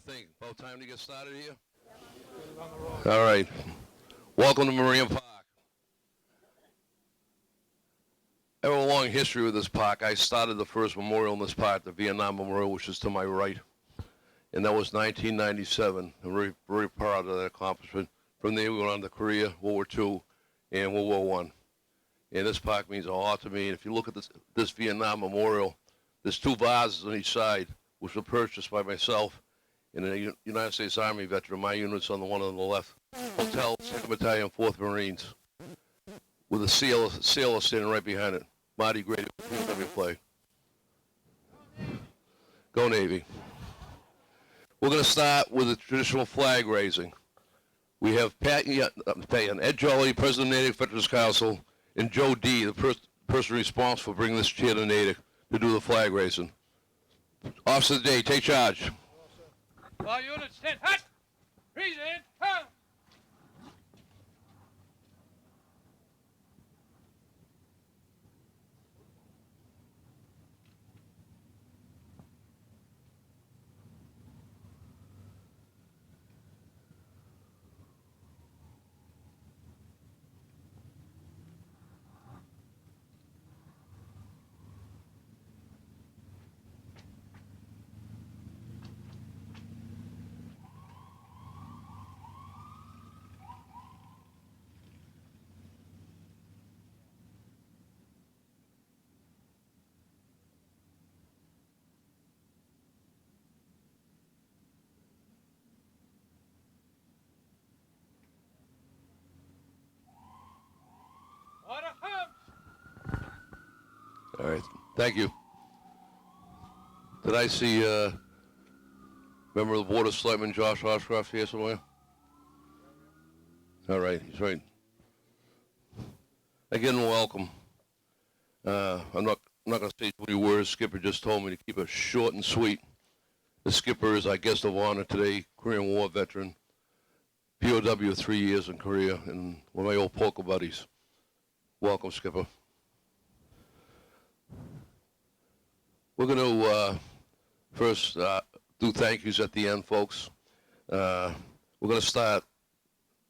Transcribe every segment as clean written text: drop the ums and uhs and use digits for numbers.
think? About time to get started here? All right. Welcome to Marine Park. I have a long history with this park. I started the first memorial in this park, the Vietnam Memorial, which is to my right. And that was 1997. I'm very, very proud of that accomplishment. From there, we went on to Korea, World War II, and World War I. And this park means a lot to me. And if you look at this Vietnam Memorial, there's two vases on each side, which were purchased by myself and a United States Army veteran. My unit's on the one on the left. Hotel, 2nd Battalion, 4th Marines, with a sailor standing right behind it. Marty Grady, let me play. Go Navy. We're going to start with the traditional flag raising. We have Ed Jolly, President of Natick Veterans Council, and Joe D., the person responsible for bringing this chair to Natick to do the flag raising. Officer of the day, take charge. All units, stand hut! Freeze in, come! All right, thank you. Did I see member of the Board of Selectmen, Josh Oshcroft, here somewhere? All right, he's right. Again, welcome. I'm not going to say too many words. Skipper just told me to keep it short and sweet. The skipper is our guest of honor today, Korean War veteran, POW 3 years in Korea, and one of my old poker buddies. Welcome, Skipper. We're going to first do thank yous at the end, folks. We're going to start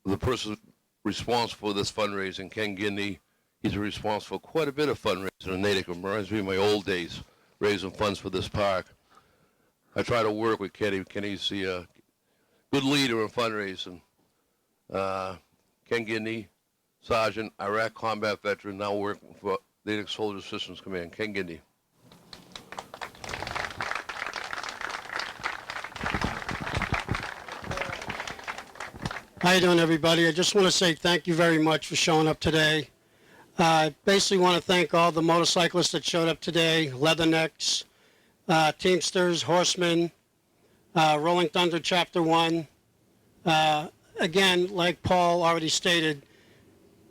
with the person responsible for this fundraising, Ken Gindney. He's responsible for quite a bit of fundraising in Natick. It reminds me of my old days, raising funds for this park. I try to work with Kenny. Kenny's the good leader in fundraising. Ken Gindney, Sergeant, Iraq combat veteran, now working for Natick Soldier Assistance Command. Ken Gindney. How you doing, everybody? I just want to say thank you very much for showing up today. I basically want to thank all the motorcyclists that showed up today, Leathernecks, Teamsters, Horsemen, Rolling Thunder Chapter 1. Again, like Paul already stated,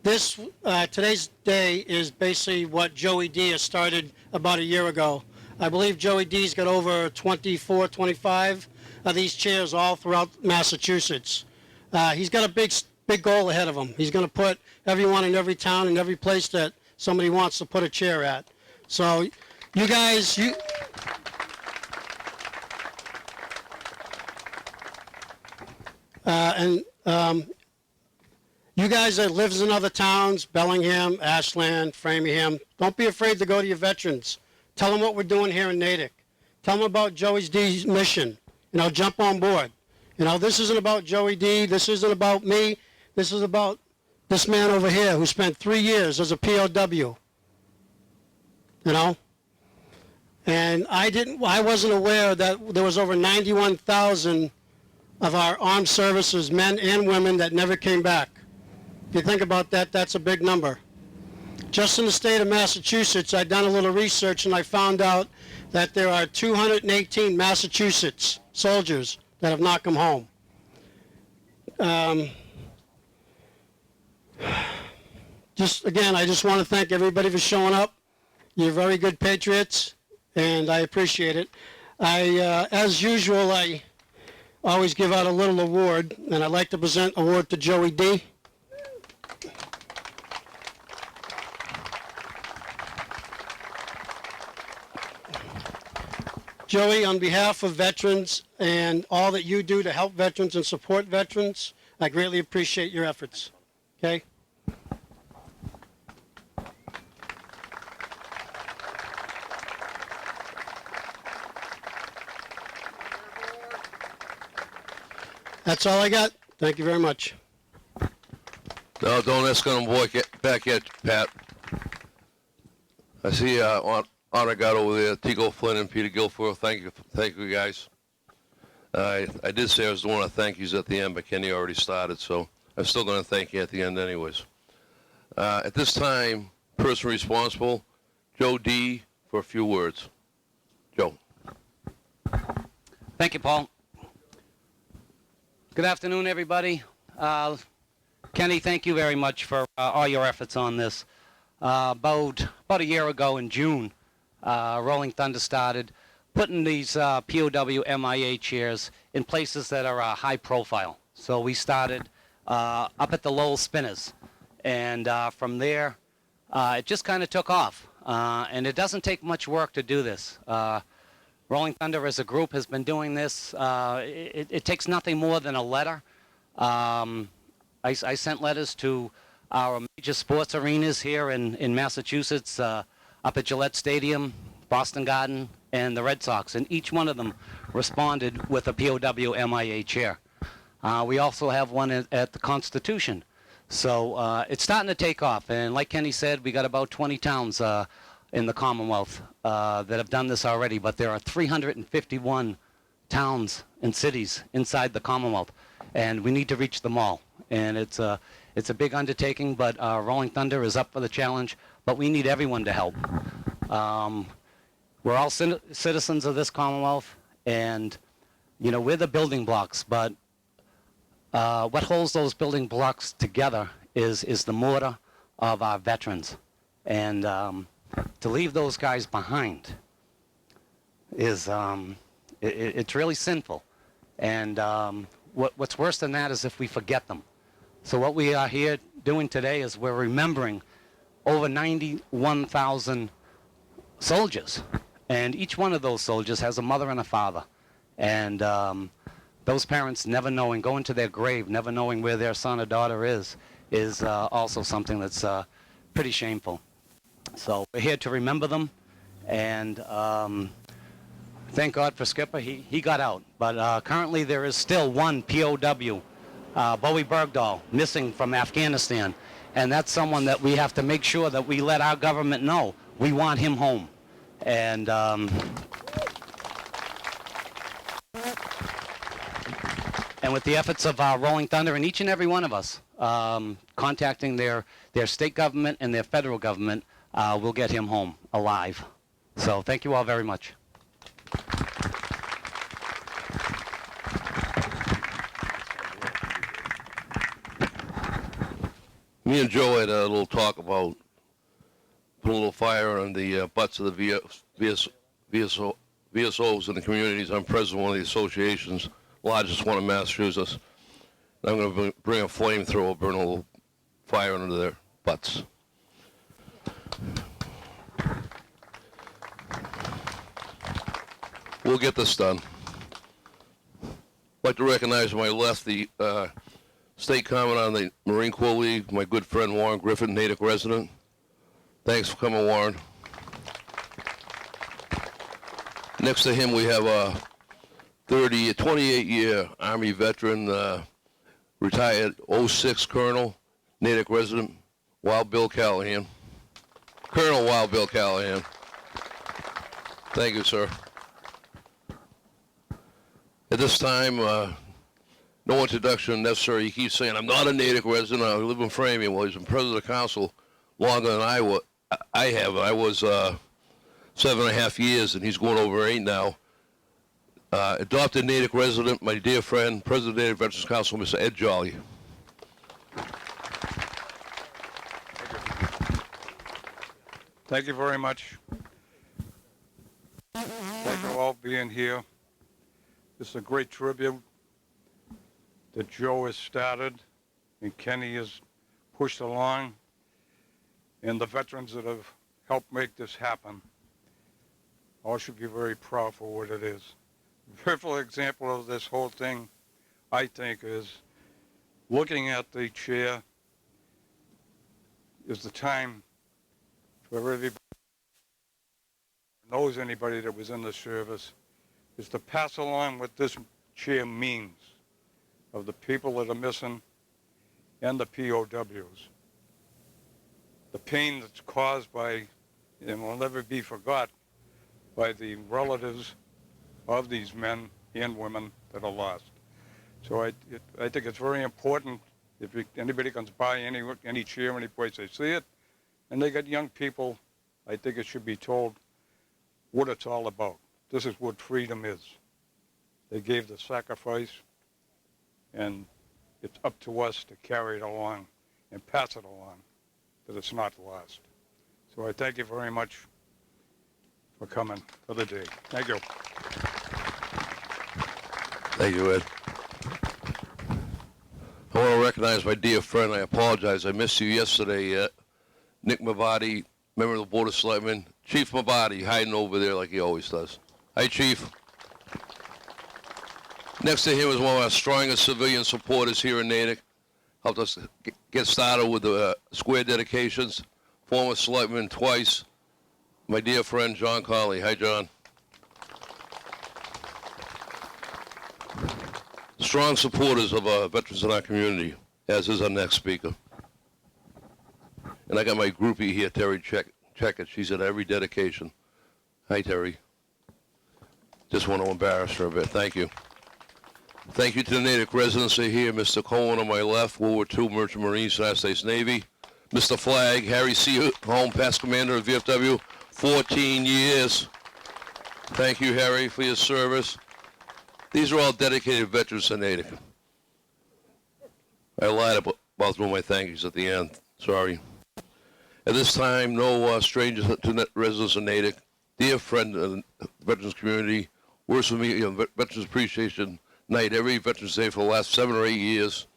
today's day is basically what Joey D has started about a year ago. I believe Joey D's got over 24, 25 of these chairs all throughout Massachusetts. He's got a big goal ahead of him. He's going to put everyone in every town and every place that somebody wants to put a chair at. So you guys, you guys that lives in other towns, Bellingham, Ashland, Framingham, don't be afraid to go to your veterans. Tell them what we're doing here in Natick. Tell them about Joey D's mission. Jump on board. This isn't about Joey D. This isn't about me. This is about this man over here who spent 3 years as a POW. And I wasn't aware that there was over 91,000 of our armed services, men and women, that never came back. If you think about that, that's a big number. Just in the state of Massachusetts, I've done a little research and I found out that there are 218 Massachusetts soldiers that have not come home. Again, I just want to thank everybody for showing up. You're very good patriots, and I appreciate it. As usual, I always give out a little award, and I'd like to present an award to Joey D. Joey, on behalf of veterans and all that you do to help veterans and support veterans, I greatly appreciate your efforts. Okay? That's all I got. Thank you very much. No, don't ask him back yet, Pat. I see Honor got over there, Tico Flynn and Peter Guilfoyle. Thank you guys. I did say I was doing a thank yous at the end, but Kenny already started, so I'm still going to thank you at the end anyways. At this time, person responsible, Joe D, for a few words. Joe. Thank you, Paul. Good afternoon, everybody. Kenny, thank you very much for all your efforts on this. About a year ago in June, Rolling Thunder started putting these POW MIA chairs in places that are high profile. So we started up at the Lowell Spinners, and from there it just kind of took off. And it doesn't take much work to do this. Rolling Thunder as a group has been doing this. It takes nothing more than a letter. I sent letters to our major sports arenas here in Massachusetts, up at Gillette Stadium, Boston Garden, and the Red Sox, and each one of them responded with a POW MIA chair. We also have one at the Constitution. So it's starting to take off, and like Kenny said, we got about 20 towns in the Commonwealth that have done this already, but there are 351 towns and cities inside the Commonwealth, and we need to reach them all. And it's a big undertaking, but Rolling Thunder is up for the challenge, but we need everyone to help. We're all citizens of this Commonwealth, and you know, we're the building blocks, but what holds those building blocks together is the mortar of our veterans. And to leave those guys behind is it's really sinful. And what's worse than that is if we forget them. So what we are here doing today is we're remembering over 91,000 soldiers. And each one of those soldiers has a mother and a father. And those parents never knowing, going to their grave, never knowing where their son or daughter is also something that's pretty shameful. So we're here to remember them. And thank God for Skipper, he got out. But currently there is still one POW, Bowie Bergdahl, missing from Afghanistan. And that's someone that we have to make sure that we let our government know we want him home. And with the efforts of Rolling Thunder and each and every one of us contacting their state government and their federal government, we'll get him home alive. So thank you all very much. Me and Joe had a little talk about putting a little fire on the butts of the VSOs in the communities. I'm president of one of the associations, largest one in Massachusetts. And I'm going to bring a flamethrower, burn a little fire under their butts. We'll get this done. I'd like to recognize on my left the State Comment on the Marine Corps League, my good friend Warren Griffin, Natick resident. Thanks for coming, Warren. Next to him, we have a 28-year Army veteran, retired 06 Colonel, Natick resident, Wild Bill Callahan. Colonel Wild Bill Callahan. Thank you, sir. At this time, no introduction necessary. He keeps saying, I'm not a Natick resident. I live in Framingham. Well, he's been president of council longer than I have. I was 7.5 years, and he's going over 8 now. Adopted Natick resident, my dear friend, President of the Natick Veterans Council, Mr. Ed Jolly. Thank you very much. Thank you all for being here. This is a great tribute that Joe has started and Kenny has pushed along, and the veterans that have helped make this happen. all should be very proud for what it is. A perfect example of this whole thing, I think, is looking at the chair is the time for everybody who knows anybody that was in the service is to pass along what this chair means of the people that are missing and the POWs. The pain that's caused by, and will never be forgot, by the relatives of these men and women that are lost. So I think it's very important if anybody comes by any chair, any place they see it, and they got young people, I think it should be told what it's all about. This is what freedom is. They gave the sacrifice, and it's up to us to carry it along and pass it along, that it's not lost. So I thank you very much for coming for the day. Thank you. Thank you, Ed. I want to recognize my dear friend. I apologize. I missed you yesterday. Nick Mavati, member of the Board of Selectmen. Chief Mavati, hiding over there like he always does. Hi, Chief. Next to him is one of our strongest civilian supporters here in Natick. Helped us get started with the square dedications. Former Selectman twice. My dear friend, John Conley. Hi, John. Strong supporters of veterans in our community, as is our next speaker. And I got my groupie here, Terry Checkett. She's at every dedication. Hi, Terry. Just want to embarrass her a bit. Thank you. Thank you to the Natick residents here. Mr. Cohen on my left, World War II Merchant Marines, United States Navy. Mr. Flagg, Harry C. Home, past commander of VFW, 14 years. Thank you, Harry, for your service. These are all dedicated veterans to Natick. I lied about one of my thank yous at the end. Sorry. At this time, no strangers to residents of Natick. Dear friend of the veterans community, works with me on Veterans Appreciation Night every Veterans Day for the last 7 or 8 years.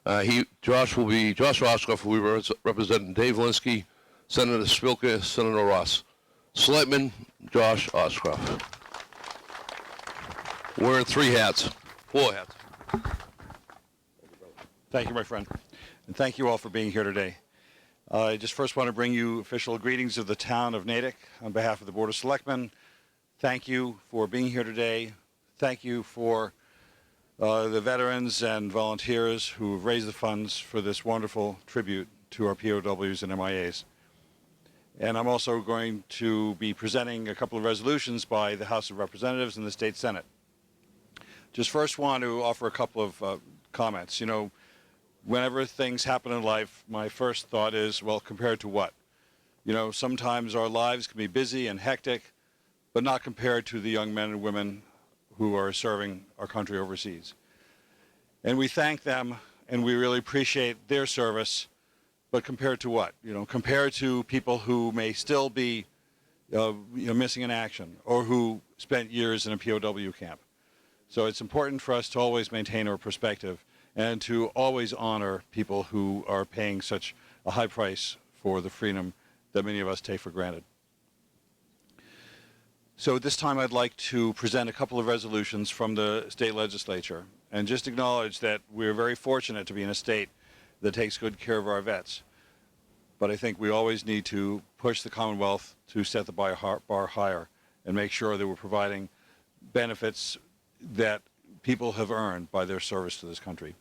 Josh Oshkoff will be representing Dave Linsky, Senator Spilka, Senator Ross. Selectman Josh Oshkoff. Wearing 4 hats. Thank you, my friend. And thank you all for being here today. I just first want to bring you official greetings of the town of Natick on behalf of the Board of Selectmen. Thank you for being here today. Thank you for the veterans and volunteers who have raised the funds for this wonderful tribute to our POWs and MIAs. And I'm also going to be presenting a couple of resolutions by the House of Representatives and the State Senate. Just first want to offer a couple of comments. You know, whenever things happen in life, my first thought is, well, compared to what? You know, sometimes our lives can be busy and hectic, but not compared to the young men and women who are serving our country overseas. And we thank them, and we really appreciate their service, but compared to what? You know, compared to people who may still be missing in action, or who spent years in a POW camp. So it's important for us to always maintain our perspective and to always honor people who are paying such a high price for the freedom that many of us take for granted. So at this time, I'd like to present a couple of resolutions from the state legislature and just acknowledge that we're very fortunate to be in a state that takes good care of our vets. But I think we always need to push the Commonwealth to set the bar higher and make sure that we're providing benefits that people have earned by their service to this country.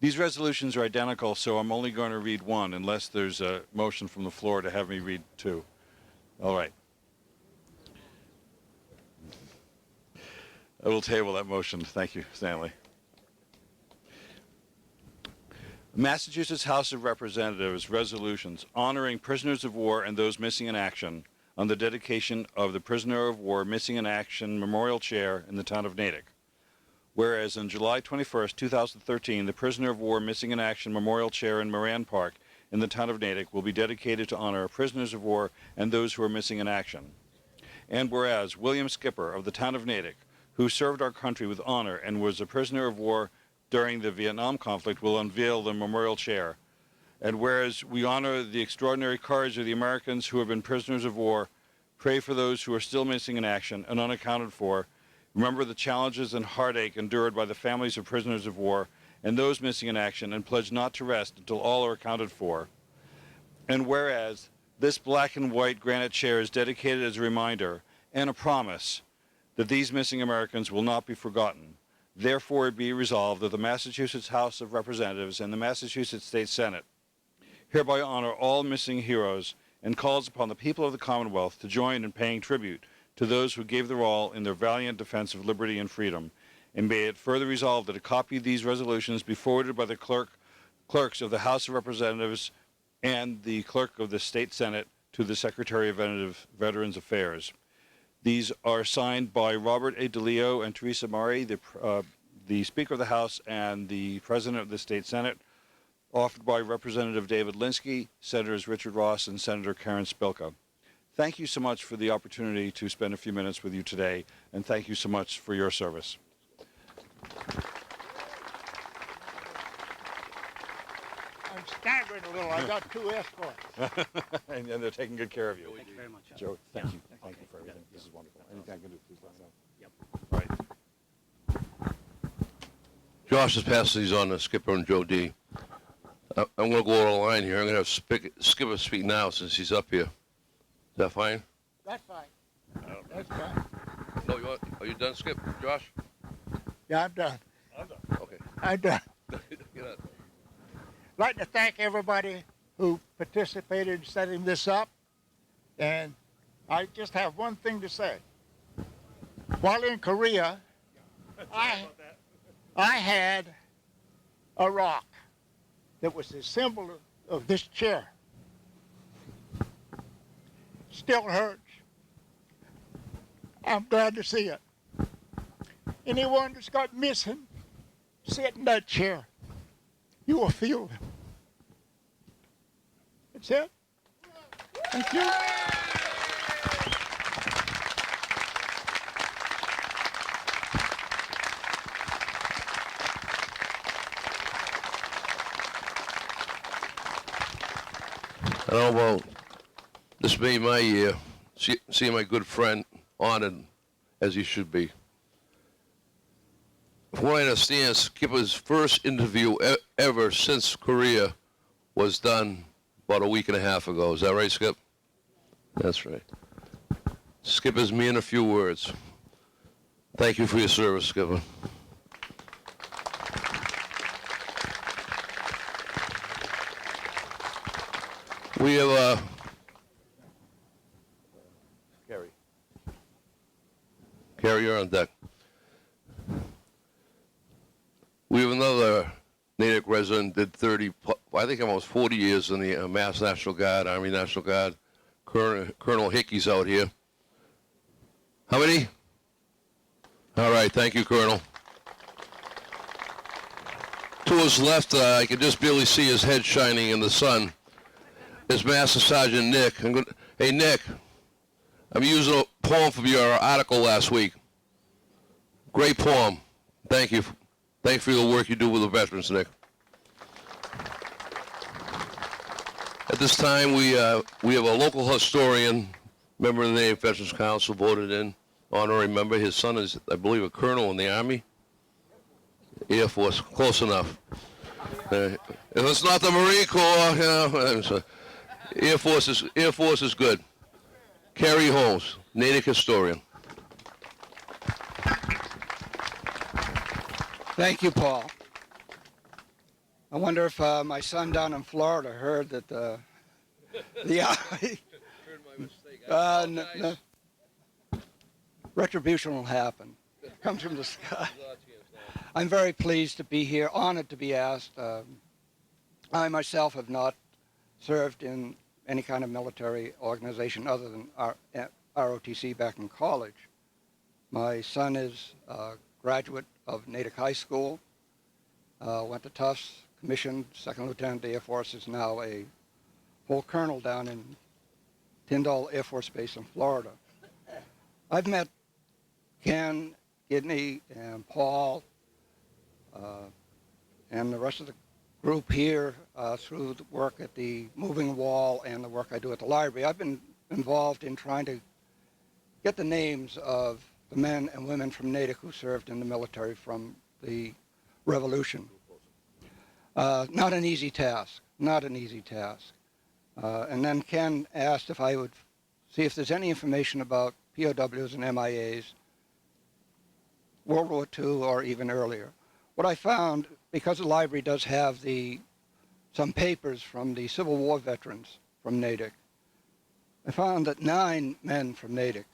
These resolutions are identical, so I'm only going to read one unless there's a motion from the floor to have me read 2. All right. I will table that motion. Thank you, Stanley. Massachusetts House of Representatives resolutions honoring prisoners of war and those missing in action on the dedication of the Prisoner of War Missing in Action Memorial Chair in the town of Natick. Whereas on July 21st, 2013, the Prisoner of War Missing in Action Memorial Chair in Moran Park in the town of Natick will be dedicated to honor prisoners of war and those who are missing in action. And whereas William Skipper of the town of Natick, who served our country with honor and was a prisoner of war during the Vietnam conflict, will unveil the memorial chair. And whereas we honor the extraordinary courage of the Americans who have been prisoners of war Pray for those who are still missing in action and unaccounted for. Remember the challenges and heartache endured by the families of prisoners of war and those missing in action, and pledge not to rest until all are accounted for. And whereas this black and white granite chair is dedicated as a reminder and a promise that these missing Americans will not be forgotten, therefore be resolved that the Massachusetts House of Representatives and the Massachusetts State Senate hereby honor all missing heroes and calls upon the people of the Commonwealth to join in paying tribute to those who gave their all in their valiant defense of liberty and freedom. And may it further resolve that a copy of these resolutions be forwarded by the clerks of the House of Representatives and the clerk of the State Senate to the Secretary of Veterans Affairs. These are signed by Robert A. DeLeo and Teresa Murray, the Speaker of the House and the President of the State Senate, offered by Representative David Linsky, Senators Richard Ross, and Senator Karen Spilka. Thank you so much for the opportunity to spend a few minutes with you today, and thank you so much for your service. I'm staggering a little. I got 2 escorts. and they're taking good care of you. Thank you very much. Joe, thank you. Thank you for everything. This is wonderful. Anything I can do, please let me know. Yep. All right. Josh has passed these on to Skipper and Joe D. I'm going to go over the line here. I'm going to have Skipper speak now since he's up here. Is that fine? That's fine. That's fine. No, are you done, Skip? Josh? Yeah, I'm done. Okay. I'm done. Get out. I'd like to thank everybody who participated in setting this up. And I just have one thing to say. While in Korea, I had a rock that was the symbol of this chair. Still hurts. I'm glad to see it. Anyone that's got missing, sit in that chair. You will feel them. That's it. Thank you. I don't know about this made my year. Seeing my good friend honored as he should be. From what I understand, Skipper's first interview ever since Korea was done about a week and a half ago. Is that right, Skip? That's right. Skipper's me in a few words. Thank you for your service, Skipper. We have Carrie, you're on deck. We have another Natick resident, did 30, I think almost 40 years in the Mass National Guard, Army National Guard. Colonel Hickey's out here. How many? All right, thank you, Colonel. To his left, I can just barely see his head shining in the sun, is Master Sergeant Nick. Hey, Nick, I'm using a poem from your article last week. Great poem. Thank you. Thanks for the work you do with the veterans, Nick. At this time, we have a local historian, member of the Natick Veterans Council, voted in, honorary member. His son is, I believe, a colonel in the Army, Air Force, close enough. If it's not the Marine Corps, you know, Air Force is good. Kerry Holmes, Natick historian. Thank you, Paul. I wonder if my son down in Florida heard that the retribution will happen. It comes from the sky. I'm very pleased to be here, honored to be asked. I myself have not served in any kind of military organization other than ROTC back in college. My son is a graduate of Natick High School, went to Tufts, commissioned, second lieutenant of the Air Force, is now a full colonel down in Tyndall Air Force Base in Florida. I've met Ken, Gidney, and Paul, and the rest of the group here through the work at the Moving Wall and the work I do at the library. I've been involved in trying to get the names of the men and women from Natick who served in the military from the Revolution. Not an easy task, not an easy task. And then Ken asked if I would see if there's any information about POWs and MIAs, World War II or even earlier. What I found, because the library does have some papers from the Civil War veterans from Natick, I found that 9 men from Natick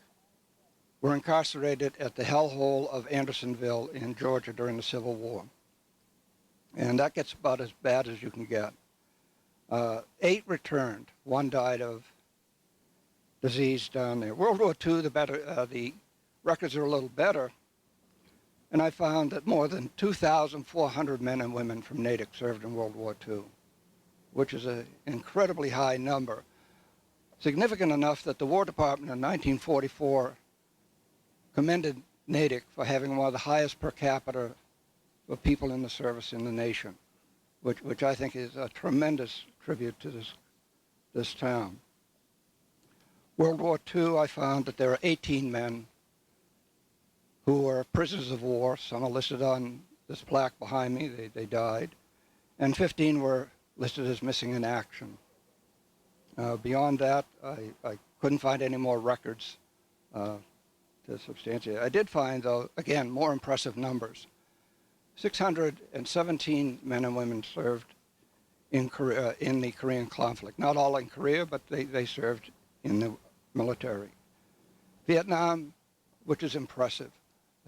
were incarcerated at the hellhole of Andersonville in Georgia during the Civil War. And that gets about as bad as you can get. 8 returned. 1 died of disease down there. World War II, the records are a little better. And I found that more than 2,400 men and women from Natick served in World War II, which is an incredibly high number. Significant enough that the War Department in 1944 commended Natick for having one of the highest per capita of people in the service in the nation, which I think is a tremendous tribute to this town. World War II, I found that there are 18 men who were prisoners of war. Some are listed on this plaque behind me. They died. And 15 were listed as missing in action. Beyond that, I couldn't find any more records to substantiate. I did find, though, again, more impressive numbers. 617 men and women served in the Korean conflict. Not all in Korea, but they served in the military. Vietnam, which is impressive,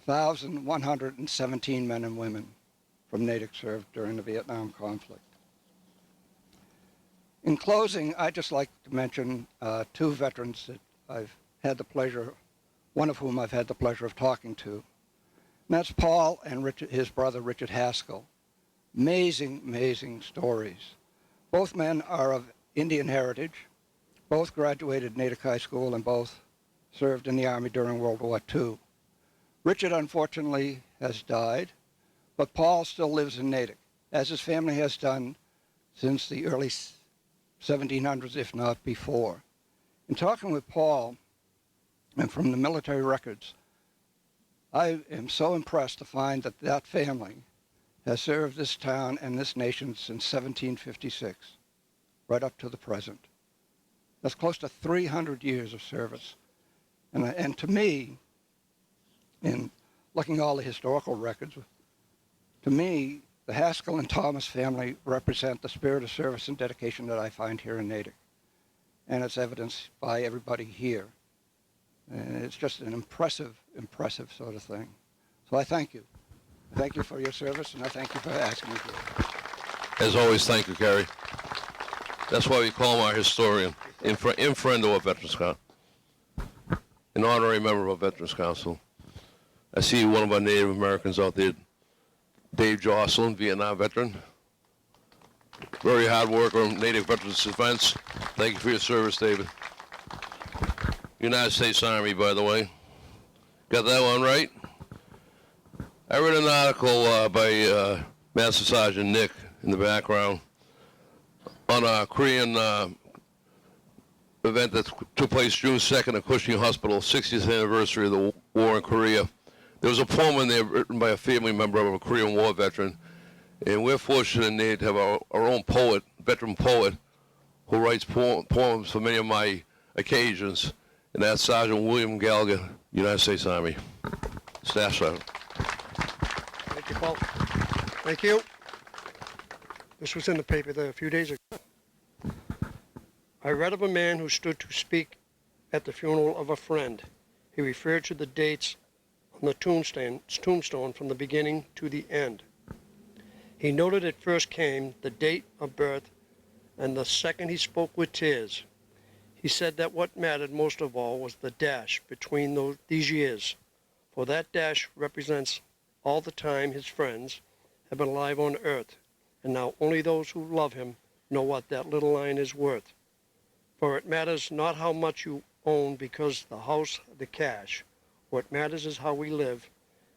1,117 men and women from Natick served during the Vietnam conflict. In closing, I'd just like to mention 2 veterans that I've had the pleasure, one of whom I've had the pleasure of talking to. And that's Paul and his brother, Richard Haskell. Amazing, amazing stories. Both men are of Indian heritage. Both graduated Natick High School and both served in the Army during World War II. Richard, unfortunately, has died, but Paul still lives in Natick, as his family has done since the early 1700s, if not before. In talking with Paul, and from the military records, I am so impressed to find that that family has served this town and this nation since 1756, right up to the present. That's close to 300 years of service. And to me, in looking at all the historical records, to me, the Haskell and Thomas family represent the spirit of service and dedication that I find here in Natick. And it's evidenced by everybody here. And it's just an impressive, impressive sort of thing. So I thank you. Thank you for your service, and I thank you for asking me for it. As always, thank you, Kerry. That's why we call him our historian, in friend of our Veterans Council, an honorary member of our Veterans Council. I see one of our Native Americans out there, Dave Jocelyn, Vietnam veteran. Very hard worker on Native Veterans Defense. Thank you for your service, David. United States Army, by the way. Got that one right? I read an article by Master Sergeant Nick in the background on a Korean event that took place June 2nd at Cushing Hospital, 60th anniversary of the war in Korea. There was a poem in there written by a family member of a Korean War veteran, and we're fortunate in there to have our own poet, veteran poet, who writes poems for many of my occasions, and that's Sergeant William Gallagher, United States Army. Staff Sergeant. Thank you, Paul. Thank you. This was in the paper there a few days ago. I read of a man who stood to speak at the funeral of a friend. He referred to the dates on the tombstone from the beginning to the end. He noted it first came the date of birth, and the second he spoke with tears. He said that what mattered most of all was the dash between these years, for that dash represents all the time his friends have been alive on earth, and now only those who love him know what that little line is worth. For it matters not how much you own because the house, the cash. What matters is how we live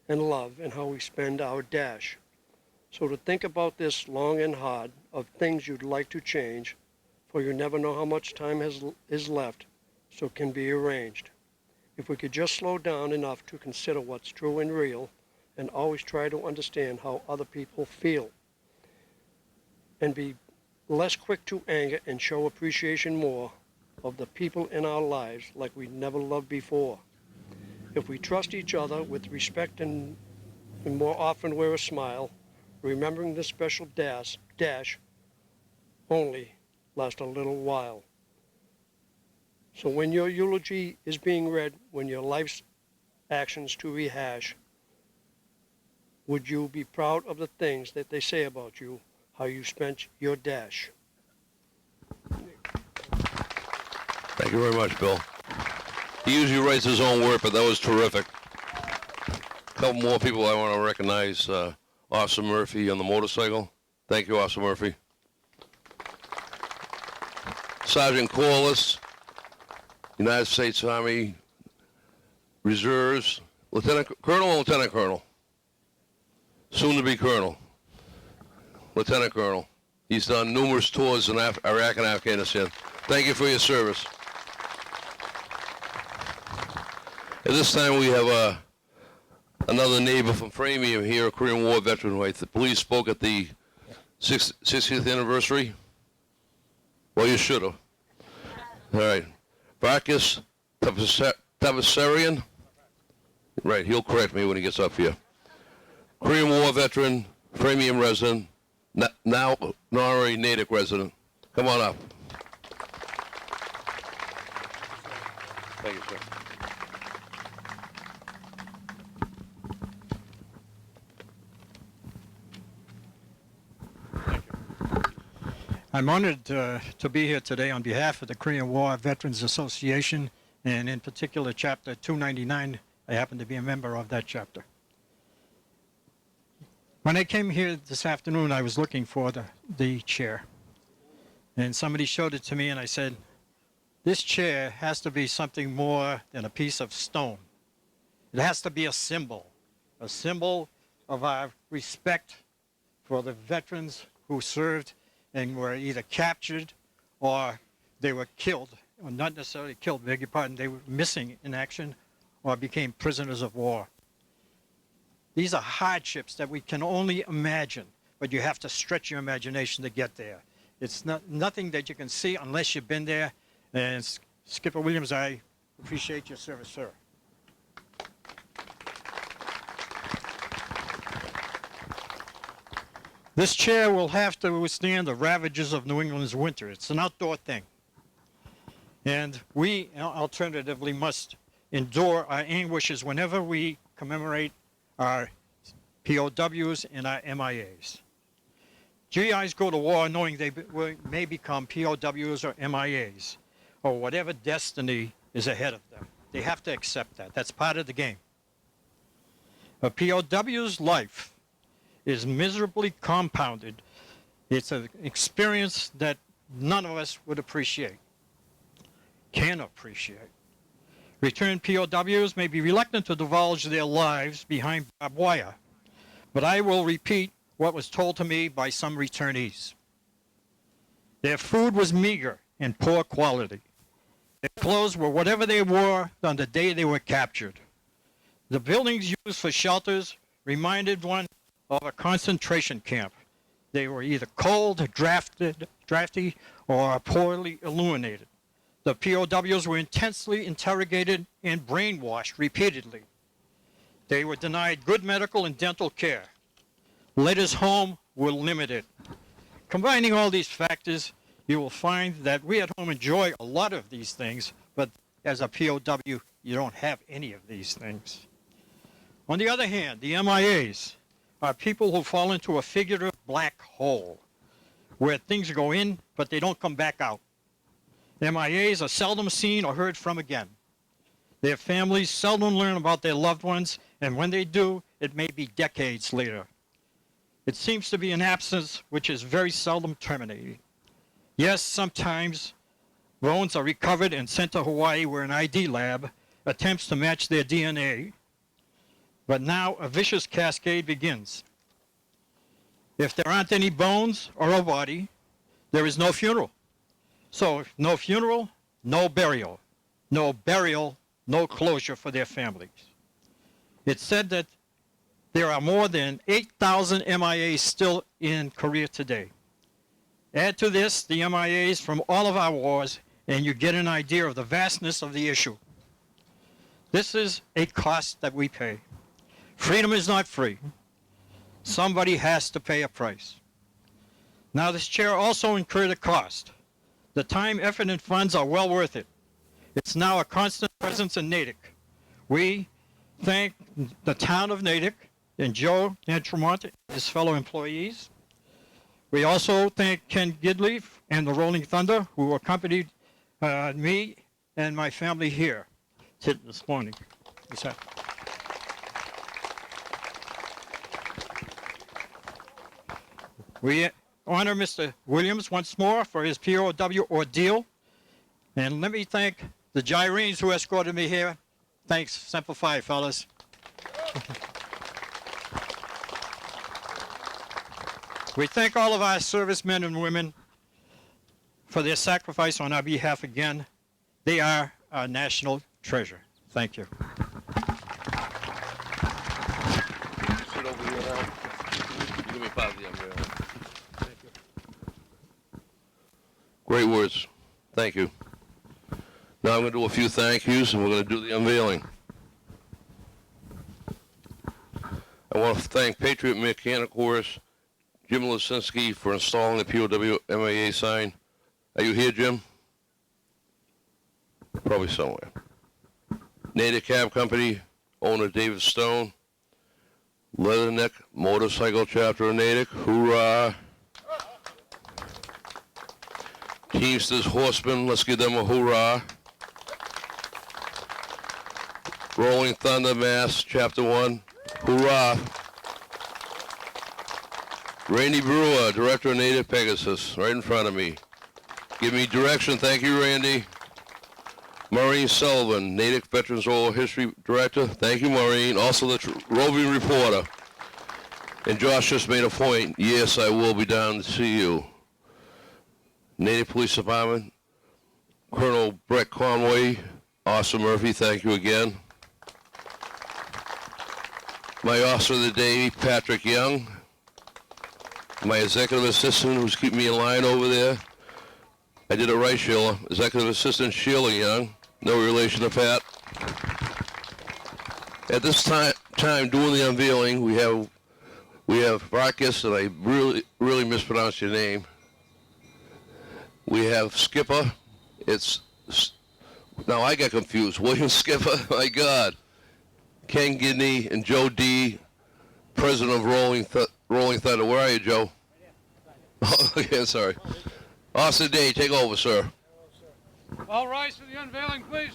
and love and how we spend our dash. So to think about this long and hard of things you'd like to change, for you never know how much time is left, so it can be arranged. If we could just slow down enough to consider what's true and real, and always try to understand how other people feel, and be less quick to anger and show appreciation more of the people in our lives like we never loved before. If we trust each other with respect and more often wear a smile, remembering the special dash only last a little while. So when your eulogy is being read, when your life's actions to rehash, would you be proud of the things that they say about you, how you spent your dash? Thank you very much, Bill. He usually writes his own work, but that was terrific. A couple more people I want to recognize. Officer Murphy on the motorcycle. Thank you, Officer Murphy. Sergeant Corliss, United States Army Reserves, Colonel and Lieutenant Colonel. Soon to be Colonel. Lieutenant Colonel. He's done numerous tours in Iraq and Afghanistan. Thank you for your service. At this time, we have another neighbor from Framingham here, a Korean War veteran who the police spoke at the 60th anniversary. Well, you should have. All right. Varkas Tavasarian. Right, he'll correct me when he gets up here. Korean War veteran, Framingham resident, now honorary Natick resident. Come on up. Thank you, sir. I'm honored to be here today on behalf of the Korean War Veterans Association, and in particular Chapter 299. I happen to be a member of that chapter. When I came here this afternoon, I was looking for the chair, and somebody showed it to me, and I said, this chair has to be something more than a piece of stone. It has to be a symbol of our respect for the veterans who served and were either captured or they were killed, or not necessarily killed, beg your pardon, they were missing in action or became prisoners of war. These are hardships that we can only imagine, but you have to stretch your imagination to get there. It's nothing that you can see unless you've been there. And Skipper Williams, I appreciate your service, sir. This chair will have to withstand the ravages of New England's winter. It's an outdoor thing. And we alternatively must endure our anguishes whenever we commemorate our POWs and our MIAs. GIs go to war knowing they may become POWs or MIAs, or whatever destiny is ahead of them. They have to accept that. That's part of the game. A POW's life is miserably compounded. It's an experience that none of us would appreciate, can appreciate. Returned POWs may be reluctant to divulge their lives behind barbed wire, but I will repeat what was told to me by some returnees. Their food was meager and poor quality. Their clothes were whatever they wore on the day they were captured. The buildings used for shelters reminded one of a concentration camp. They were either cold, drafty, or poorly illuminated. The POWs were intensely interrogated and brainwashed repeatedly. They were denied good medical and dental care. Letters home were limited. Combining all these factors, you will find that we at home enjoy a lot of these things, but as a POW, you don't have any of these things. On the other hand, the MIAs are people who fall into a figurative black hole where things go in, but they don't come back out. MIAs are seldom seen or heard from again. Their families seldom learn about their loved ones, and when they do, it may be decades later. It seems to be an absence which is very seldom terminated. Yes, sometimes bones are recovered and sent to Hawaii where an ID lab attempts to match their DNA, but now a vicious cascade begins. If there aren't any bones or a body, there is no funeral. So if no funeral, no burial. No burial, no closure for their families. It's said that there are more than 8,000 MIAs still in Korea today. Add to this the MIAs from all of our wars, and you get an idea of the vastness of the issue. This is a cost that we pay. Freedom is not free. Somebody has to pay a price. Now, this chair also incurred a cost. The time, effort, and funds are well worth it. It's now a constant presence in Natick. We thank the town of Natick and Joe Nantremont and his fellow employees. We also thank Ken Gidley and the Rolling Thunder, who accompanied me and my family here this morning. We honor Mr. Williams once more for his POW ordeal. And let me thank the Gyrenes who escorted me here. Thanks, Semper Fi, fellas. We thank all of our servicemen and women for their sacrifice on our behalf again. They are our national treasure. Thank you. Sit over here now. Give me a part of the umbrella. Thank you. Great words. Thank you. Now I'm going to do a few thank yous, and we're going to do the unveiling. I want to thank Patriot Mechanic Works, Jim Lisinski, for installing the POW MIA sign. Are you here, Jim? Probably somewhere. Native Cab Company, owner David Stone. Leatherneck Motorcycle Chapter of Natick, hoorah. Teamsters Horsemen, let's give them a hoorah. Rolling Thunder Mass, Chapter 1, hoorah. Randy Brewer, Director of Native Pegasus, right in front of me. Give me direction, thank you, Randy. Maureen Sullivan, Natick Veterans Oral History Director. Thank you, Maureen. Also the roving reporter. And Josh just made a point. Yes, I will be down to see you. Natick Police Department, Colonel Brett Conway, Officer Murphy, thank you again. My Officer of the Day, Patrick Young. My Executive Assistant, who's keeping me in line over there. I did it right, Sheila. Executive Assistant Sheila Young. No relation to Pat. At this time doing the unveiling, we have Marcus, and I really mispronounced your name. We have Skipper. Now I got confused. William Skipper, my God. Ken Gidney and Joe D., President of Rolling Thunder. Where are you, Joe? Oh, okay, sorry. Officer Day, take over, sir. All rise for the unveiling, please.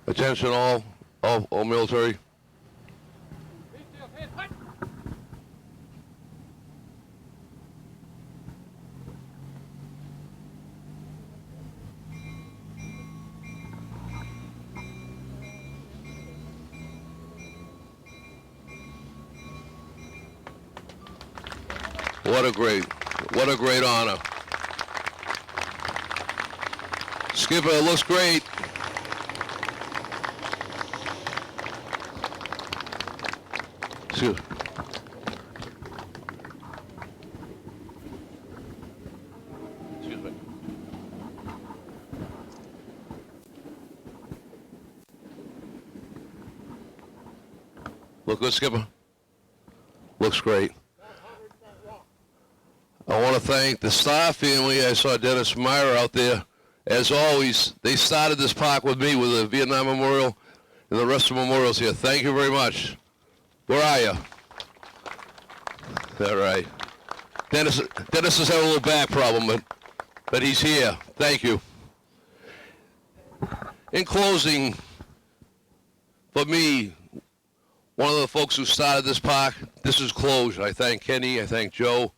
Attention all military. What a great honor. Skipper, it looks great. Excuse me. Look good, Skipper? Looks great. I want to thank the Star family. I saw Dennis Meyer out there. As always, they started this park with me with the Vietnam Memorial and the rest of the memorials here. Thank you very much. Where are you? All right. Dennis has had a little back problem, but he's here. Thank you. In closing, for me, one of the folks who started this park, this is closure. I thank Kenny. I thank Joe.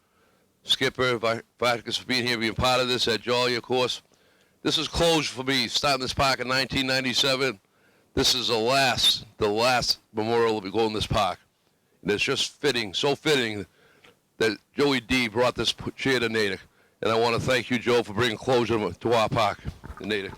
Skipper, Vargas for being here, being part of this, Ed Jolly, of course. This is closure for me, starting this park in 1997. This is the last memorial that we go in this park. And it's just fitting, so fitting that Joey D brought this chair to Natick. And I want to thank you, Joe, for bringing closure to our park in Natick.